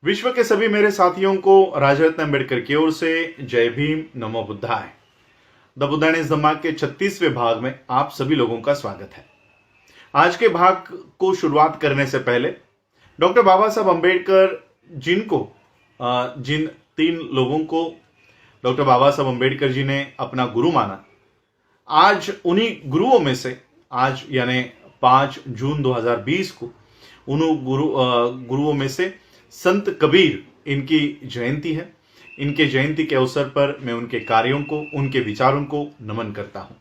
विश्व के सभी मेरे साथियों को राजरत्न अम्बेडकर की ओर से जय भीम, नमो बुद्धाय। द बुद्धान इज धम्मा के 36वें भाग में आप सभी लोगों का स्वागत है। आज के भाग को शुरुआत करने से पहले डॉक्टर बाबा साहब अम्बेडकर जिन 3 लोगों को डॉक्टर बाबा साहब अम्बेडकर जी ने अपना गुरु माना, आज उन्हीं गुरुओं में से आज यानी 5 जून 2020 को उन गुरुओं में से संत कबीर इनकी जयंती है। इनके जयंती के अवसर पर मैं उनके कार्यों को, उनके विचारों को नमन करता हूं।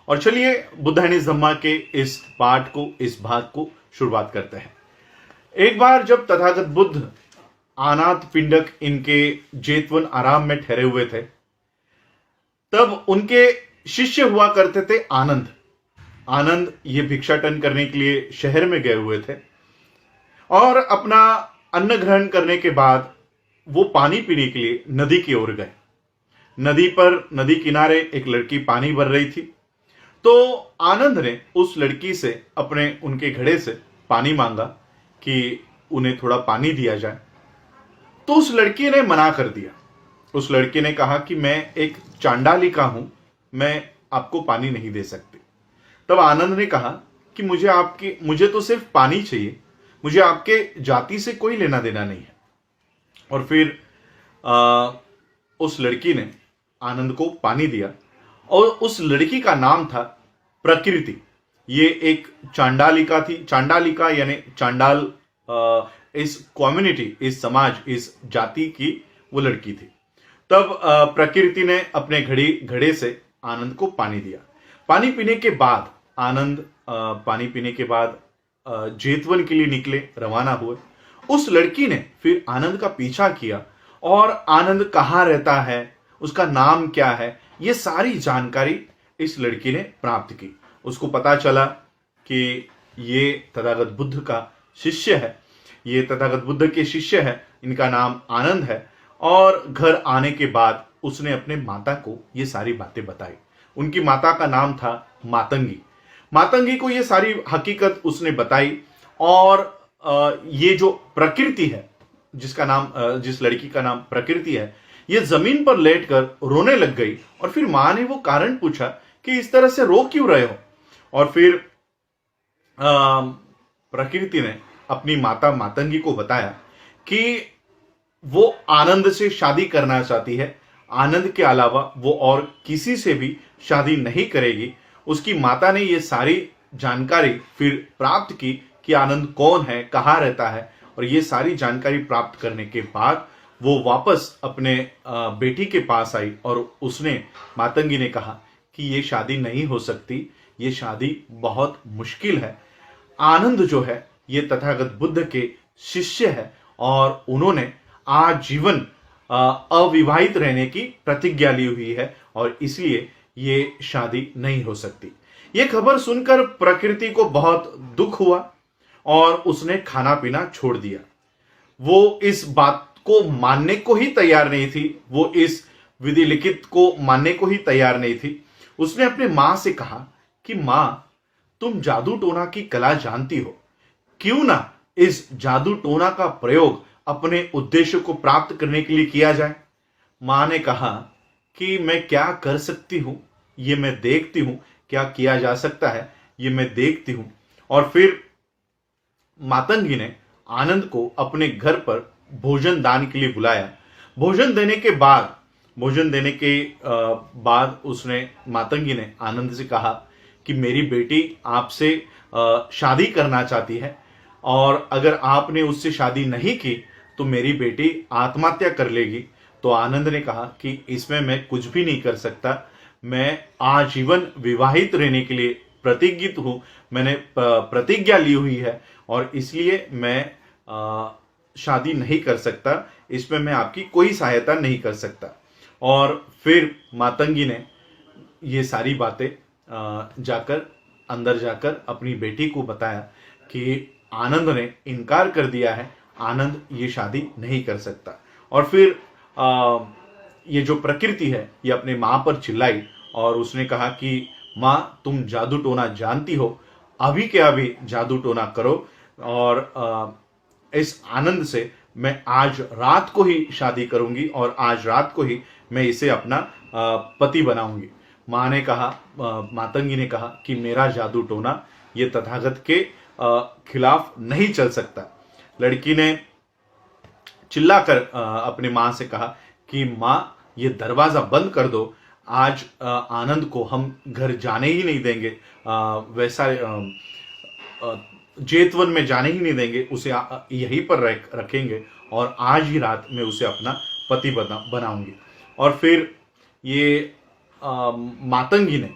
और चलिए बुद्धानिज धम्मा के इस पाठ को, इस भाग को शुरुआत करते हैं। एक बार जब तथागत बुद्ध अनाथ पिंडक इनके जेतवन आराम में ठहरे हुए थे, तब उनके शिष्य हुआ करते थे आनंद ये भिक्षाटन करने के लिए शहर में गए हुए थे और अपना अन्न ग्रहण करने के बाद वो पानी पीने के लिए नदी की ओर गए। नदी किनारे एक लड़की पानी भर रही थी, तो आनंद ने उस लड़की से उनके घड़े से पानी मांगा कि उन्हें थोड़ा पानी दिया जाए। तो उस लड़की ने मना कर दिया। उस लड़की ने कहा कि मैं एक चांडालिका हूं, मैं आपको पानी नहीं दे सकती। तब आनंद ने कहा कि मुझे तो सिर्फ पानी चाहिए, मुझे आपके जाति से कोई लेना देना नहीं है। और फिर उस लड़की ने आनंद को पानी दिया और उस लड़की का नाम था प्रकृति। ये एक चांडालिका थी। चांडालिका यानी चांडाल, इस कम्युनिटी, इस समाज, इस जाति की वो लड़की थी। तब प्रकृति ने अपने घड़े से आनंद को पानी दिया। पानी पीने के बाद आनंद जेतवन के लिए निकले, रवाना हुए। उस लड़की ने फिर आनंद का पीछा किया और आनंद कहाँ रहता है, उसका नाम क्या है, ये सारी जानकारी इस लड़की ने प्राप्त की। उसको पता चला कि ये तथागत बुद्ध का शिष्य है, ये तथागत बुद्ध के शिष्य है, इनका नाम आनंद है। और घर आने के बाद उसने अपने माता को ये सारी बातें बताई। उनकी माता का नाम था मातंगी को ये सारी हकीकत उसने बताई। और ये जो प्रकृति है, जिस लड़की का नाम प्रकृति है, ये जमीन पर लेटकर रोने लग गई। और फिर मां ने वो कारण पूछा कि इस तरह से रो क्यों रहे हो। और फिर प्रकृति ने अपनी माता मातंगी को बताया कि वो आनंद से शादी करना चाहती है, आनंद के अलावा वो और किसी से भी शादी नहीं करेगी। उसकी माता ने ये सारी जानकारी फिर प्राप्त की कि आनंद कौन है, कहाँ रहता है। और ये सारी जानकारी प्राप्त करने के बाद वो वापस अपने बेटी के पास आई और मातंगी ने कहा कि ये शादी नहीं हो सकती, ये शादी बहुत मुश्किल है। आनंद जो है ये तथागत बुद्ध के शिष्य है और उन्होंने आजीवन अविवाहित रहने की प्रतिज्ञा ली हुई है और इसलिए ये शादी नहीं हो सकती। ये खबर सुनकर प्रकृति को बहुत दुख हुआ और उसने खाना पीना छोड़ दिया। वो इस बात को मानने को ही तैयार नहीं थी, वो इस विधि लिखित को मानने को ही तैयार नहीं थी। उसने अपने मां से कहा कि मां, तुम जादू टोना की कला जानती हो, क्यों ना इस जादू टोना का प्रयोग अपने उद्देश्य को प्राप्त करने के लिए किया जाए। मां ने कहा कि मैं क्या कर सकती हूं, ये मैं देखती हूं, क्या किया जा सकता है ये मैं देखती हूं। और फिर मातंगी ने आनंद को अपने घर पर भोजन दान के लिए बुलाया। भोजन देने के बाद मातंगी ने आनंद से कहा कि मेरी बेटी आपसे शादी करना चाहती है और अगर आपने उससे शादी नहीं की तो मेरी बेटी आत्महत्या कर लेगी। तो आनंद ने कहा कि इसमें मैं कुछ भी नहीं कर सकता, मैं आजीवन विवाहित रहने के लिए प्रतिज्ञित हूं, मैंने प्रतिज्ञा ली हुई है और इसलिए मैं शादी नहीं कर सकता, इसमें मैं आपकी कोई सहायता नहीं कर सकता। और फिर मातंगी ने ये सारी बातें अंदर जाकर अपनी बेटी को बताया कि आनंद ने इनकार कर दिया है, आनंद ये शादी नहीं कर सकता। और फिर ये जो प्रकृति है ये अपने मां पर चिल्लाई और उसने कहा कि मां, तुम जादू टोना जानती हो, अभी के अभी जादू टोना करो और इस आनंद से मैं आज रात को ही शादी करूंगी और आज रात को ही मैं इसे अपना पति बनाऊंगी। माँ ने कहा, मातंगी ने कहा कि मेरा जादू टोना ये तथागत के खिलाफ नहीं चल सकता। लड़की ने चिल्लाकर अपनी माँ से कहा कि माँ, ये दरवाजा बंद कर दो, आज आनंद को हम घर जाने ही नहीं देंगे, वैसा जेतवन में जाने ही नहीं देंगे, उसे यहीं पर रखेंगे और आज ही रात में उसे अपना पति बनाऊंगी। और फिर ये मातंगी ने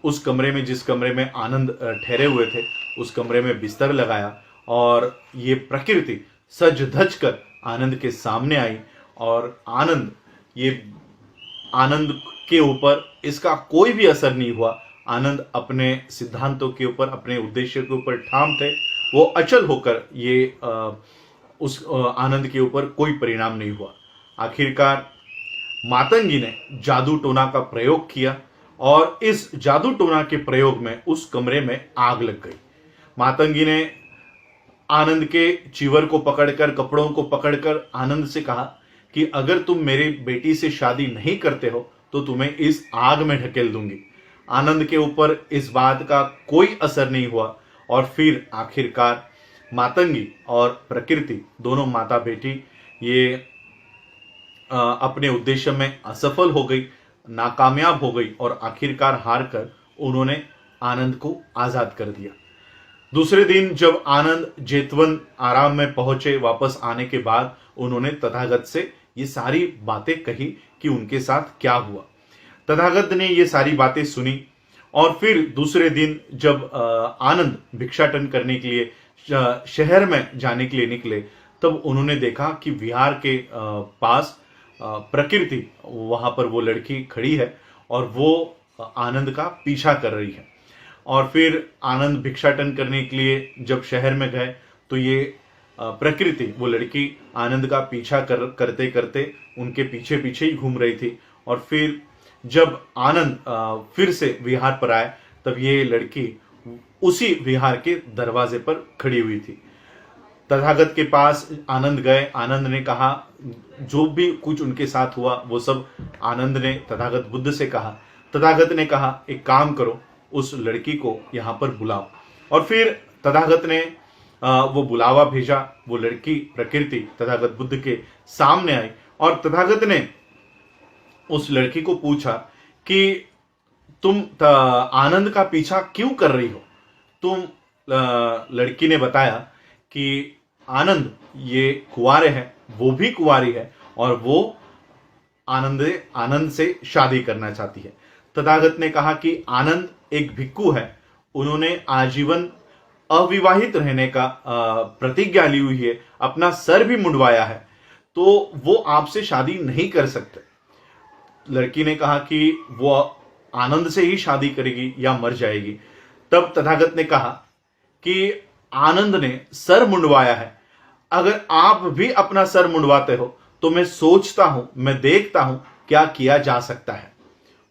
उस कमरे में, जिस कमरे में आनंद ठहरे हुए थे, उस कमरे में बिस्तर लगाया और ये प्रकृति सज धज कर आनंद के सामने आई। और आनंद के ऊपर इसका कोई भी असर नहीं हुआ। आनंद अपने सिद्धांतों के ऊपर, अपने उद्देश्य के ऊपर ठाम थे। वो अचल होकर ये उस आनंद के ऊपर कोई परिणाम नहीं हुआ। आखिरकार मातंगी ने जादू टोना का प्रयोग किया और इस जादू टोना के प्रयोग में उस कमरे में आग लग गई। मातंगी ने आनंद के चीवर को पकड़कर, कपड़ों को पकड़कर आनंद से कहा कि अगर तुम मेरी बेटी से शादी नहीं करते हो तो तुम्हें इस आग में ढकेल दूंगी। आनंद के ऊपर इस बात का कोई असर नहीं हुआ और फिर आखिरकार मातंगी और प्रकृति, दोनों माता बेटी, ये अपने उद्देश्य में असफल हो गई, नाकामयाब हो गई और आखिरकार हार कर उन्होंने आनंद को आजाद कर दिया। दूसरे दिन जब आनंद जेतवन आराम में पहुंचे, वापस आने के बाद उन्होंने तथागत से ये सारी बातें कही कि उनके साथ क्या हुआ। तथागत ने ये सारी बातें सुनी और फिर दूसरे दिन जब आनंद भिक्षाटन करने के लिए शहर में जाने के लिए निकले, तब उन्होंने देखा कि विहार के पास प्रकृति, वहां पर वो लड़की खड़ी है और वो आनंद का पीछा कर रही है। और फिर आनंद भिक्षाटन करने के लिए जब शहर में गए तो ये प्रकृति, वो लड़की, आनंद का पीछा करते करते उनके पीछे पीछे ही घूम रही थी। और फिर जब आनंद फिर से विहार पर आए तब ये लड़की उसी विहार के दरवाजे पर खड़ी हुई थी। तथागत के पास आनंद गए। आनंद ने कहा, जो भी कुछ उनके साथ हुआ वो सब आनंद ने तथागत बुद्ध से कहा। तथागत ने कहा, एक काम करो, उस लड़की को यहाँ पर बुलाओ। और फिर तथागत ने वो बुलावा भेजा। वो लड़की प्रकृति तथागत बुद्ध के सामने आई और तथागत ने उस लड़की को पूछा कि तुम आनंद का पीछा क्यों कर रही हो? लड़की ने बताया कि आनंद ये कुंवारे हैं, वो भी कुंवारी है और वो आनंद से शादी करना चाहती है। तथागत ने कहा कि आनंद एक भिक्खु है, उन्होंने आजीवन अविवाहित रहने का प्रतिज्ञा ली हुई है, अपना सर भी मुंडवाया है, तो वो आपसे शादी नहीं कर सकते। लड़की ने कहा कि वो आनंद से ही शादी करेगी या मर जाएगी। तब तथागत ने कहा कि आनंद ने सर मुंडवाया है, अगर आप भी अपना सर मुंडवाते हो तो मैं सोचता हूं, मैं देखता हूं क्या किया जा सकता है।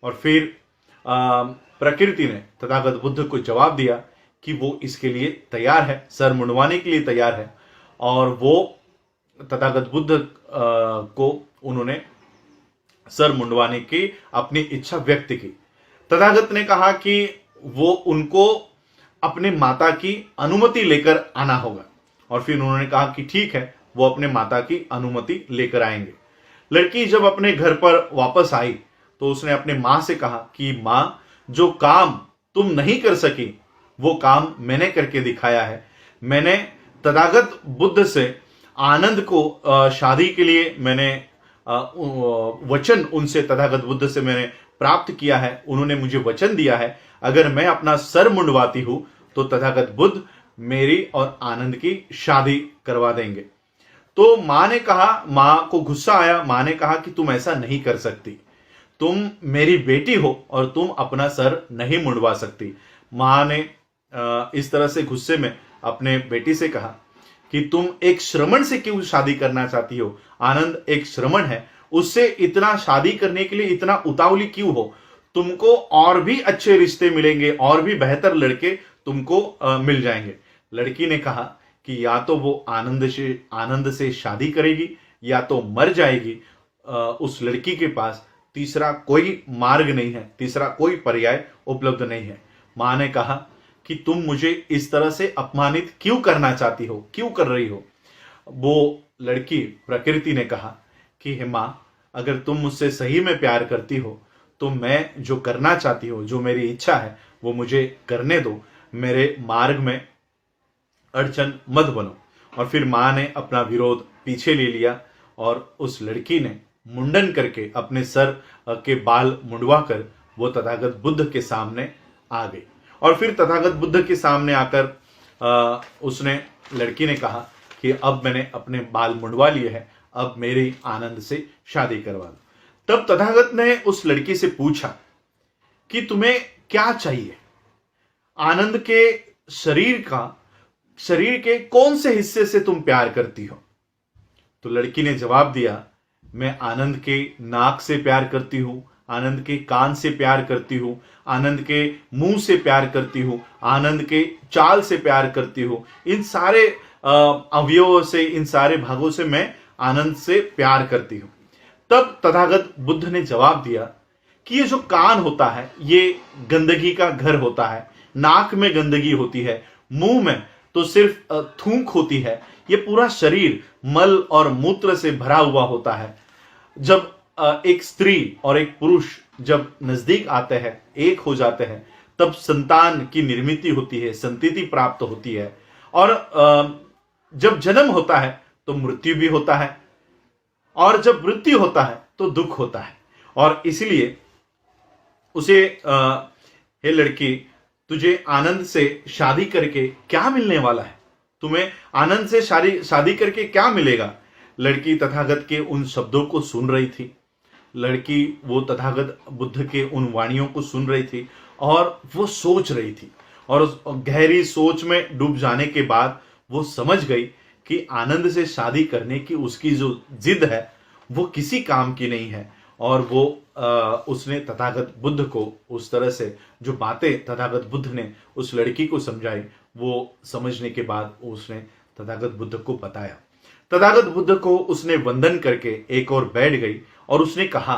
और फिर प्रकृति ने तथागत बुद्ध को जवाब दिया कि वो इसके लिए तैयार है, सर मुंडवाने के लिए तैयार है। और वो तथागत बुद्ध को उन्होंने सर मुंडवाने की अपनी इच्छा व्यक्त की। तथागत ने कहा कि वो उनको अपने माता की अनुमति लेकर आना होगा। और फिर उन्होंने कहा कि ठीक है, वो अपने माता की अनुमति लेकर आएंगे। लड़की जब अपने घर पर वापस आई तो उसने अपने माँ से कहा कि माँ, जो काम तुम नहीं कर सकी वो काम मैंने करके दिखाया है। मैंने तथागत बुद्ध से आनंद को शादी के लिए मैंने वचन उनसे, तथागत बुद्ध से मैंने प्राप्त किया है। उन्होंने मुझे वचन दिया है, अगर मैं अपना सर मुंडवाती हूं तो तथागत बुद्ध मेरी और आनंद की शादी करवा देंगे। तो माँ ने कहा, माँ को गुस्सा आया। माँ ने कहा कि तुम ऐसा नहीं कर सकती, तुम मेरी बेटी हो और तुम अपना सर नहीं मुंडवा सकती। माँ ने इस तरह से गुस्से में अपने बेटी से कहा कि तुम एक श्रमण से क्यों शादी करना चाहती हो? आनंद एक श्रमण है, उससे इतना शादी करने के लिए इतना उतावली क्यों हो? तुमको और भी अच्छे रिश्ते मिलेंगे, और भी बेहतर लड़के तुमको मिल जाएंगे। लड़की ने कहा कि या तो वो आनंद से शादी करेगी या तो मर जाएगी। उस लड़की के पास तीसरा कोई मार्ग नहीं है, तीसरा कोई पर्याय उपलब्ध नहीं है। मां ने कहा कि तुम मुझे इस तरह से अपमानित क्यों करना चाहती हो, क्यों कर रही हो। वो लड़की प्रकृति ने कहा कि हे मां, अगर तुम मुझसे सही में प्यार करती हो तो मैं जो करना चाहती हूं, जो मेरी इच्छा है वो मुझे करने दो, मेरे मार्ग में अड़चन मत बनो। और फिर मां ने अपना विरोध पीछे ले लिया और उस लड़की ने मुंडन करके अपने सर के बाल मुंडवा कर वो तथागत बुद्ध के सामने आ गई। और फिर तथागत बुद्ध के सामने आकर उसने लड़की ने कहा कि अब मैंने अपने बाल मुंडवा लिए हैं, अब मेरी आनंद से शादी करवा दो। तब तथागत ने उस लड़की से पूछा कि तुम्हें क्या चाहिए, आनंद के शरीर के कौन से हिस्से से तुम प्यार करती हो। तो लड़की ने जवाब दिया, मैं आनंद के नाक से प्यार करती हूं, आनंद के कान से प्यार करती हूं, आनंद के मुंह से प्यार करती हूं, आनंद के चाल से प्यार करती हूं। इन सारे अवयवों से, इन सारे भागों से मैं आनंद से प्यार करती हूं। तब तथागत बुद्ध ने जवाब दिया कि ये जो कान होता है ये गंदगी का घर होता है, नाक में गंदगी होती है, मुंह में तो सिर्फ थूक होती है, ये पूरा शरीर मल और मूत्र से भरा हुआ होता है। जब एक स्त्री और एक पुरुष जब नजदीक आते हैं, एक हो जाते हैं, तब संतान की निर्मित होती है, संतति प्राप्त होती है। और जब जन्म होता है तो मृत्यु भी होता है, और जब मृत्यु होता है तो दुख होता है। और इसलिए उसे हे लड़की, तुझे आनंद से शादी करके क्या मिलने वाला है, तुम्हें आनंद से शादी करके क्या मिलेगा। लड़की तथागत के उन शब्दों को सुन रही थी, लड़की वो तथागत बुद्ध के उन वाणियों को सुन रही थी और वो सोच रही थी। और उस गहरी सोच में डूब जाने के बाद वो समझ गई कि आनंद से शादी करने की उसकी जो जिद है वो किसी काम की नहीं है। और वो उसने तथागत बुद्ध को उस तरह से जो बातें तथागत बुद्ध ने उस लड़की को समझाई, वो समझने के बाद उसने तथागत बुद्ध को बताया। तथागत बुद्ध को उसने वंदन करके एक और बैठ गई और उसने कहा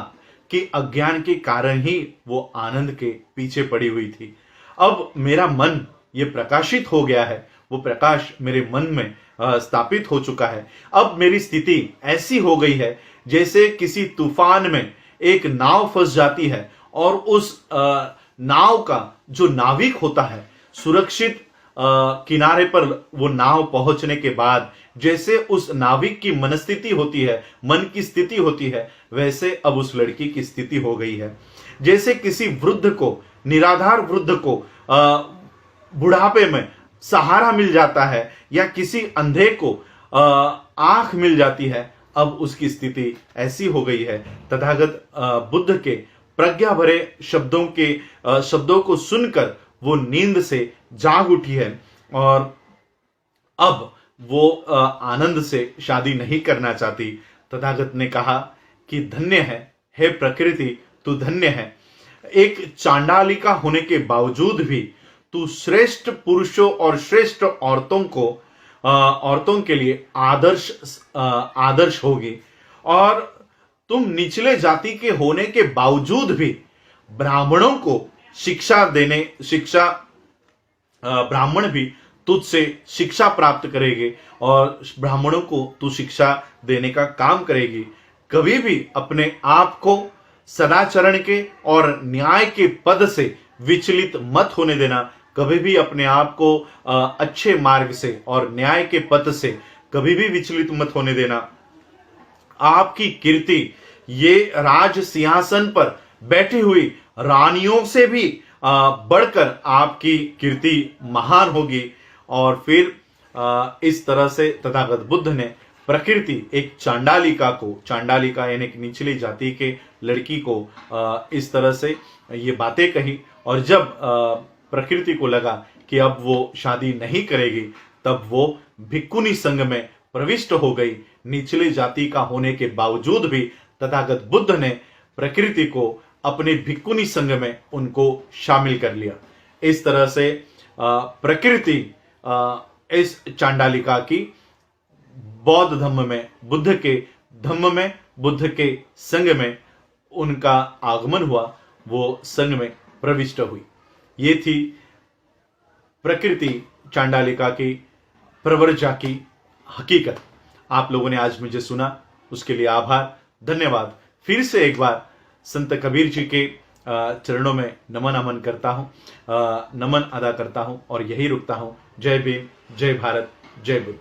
कि अज्ञान के कारण ही वो आनंद के पीछे पड़ी हुई थी। अब मेरा मन ये प्रकाशित हो गया है, वो प्रकाश मेरे मन में स्थापित हो चुका है। अब मेरी स्थिति ऐसी हो गई है जैसे किसी तूफान में एक नाव फंस जाती है और उस नाव का जो नाविक होता है सुरक्षित किनारे पर वो नाव पहुंचने के बाद जैसे उस नाविक की मनस्थिति होती है, मन की स्थिति होती है, वैसे अब उस लड़की की स्थिति हो गई है। जैसे किसी वृद्ध को, निराधार वृद्ध को बुढ़ापे में सहारा मिल जाता है या किसी अंधे को आंख मिल जाती है, अब उसकी स्थिति ऐसी हो गई है। तथागत बुद्ध के प्रज्ञा भरे शब्दों को सुनकर वो नींद से जाग उठी है और अब वो आनंद से शादी नहीं करना चाहती। तथागत ने कहा कि धन्य है हे प्रकृति, तू धन्य है। एक चांडालिका होने के बावजूद भी तू श्रेष्ठ पुरुषों और श्रेष्ठ औरतों के लिए आदर्श होगी। और तुम निचले जाति के होने के बावजूद भी ब्राह्मणों को ब्राह्मण भी तुझसे शिक्षा प्राप्त करेंगे और ब्राह्मणों को तू शिक्षा देने का काम करेगी। कभी भी अपने आप को सदाचरण के और न्याय के पद से विचलित मत होने देना। कभी भी अपने आप को अच्छे मार्ग से और न्याय के पद से कभी भी विचलित मत होने देना। आपकी कीर्ति ये राज सिंहासन पर बैठी हुई रानियों से भी बढ़कर आपकी कीर्ति महान होगी। और फिर इस तरह से तथागत बुद्ध ने प्रकृति एक चांडालिका यानी कि निचली जाति के लड़की को इस तरह से ये बातें कही। और जब प्रकृति को लगा कि अब वो शादी नहीं करेगी, तब वो भिक्खुनी संघ में प्रविष्ट हो गई। निचली जाति का होने के बावजूद भी तथागत बुद्ध ने प्रकृति को अपने भिक्खुनी संघ में उनको शामिल कर लिया। इस तरह से प्रकृति इस चांडालिका की बौद्ध धम्म में, बुद्ध के धम्म में, बुद्ध के संग में उनका आगमन हुआ, वो संग में प्रविष्ट हुई। ये थी प्रकृति चांडालिका की प्रवर्जा की हकीकत। आप लोगों ने आज मुझे सुना, उसके लिए आभार, धन्यवाद। फिर से एक बार संत कबीर जी के चरणों में नमन अमन करता हूं, नमन अदा करता हूं और यही रुकता हूं। जय भीम, जय भारत, जय बुद्ध।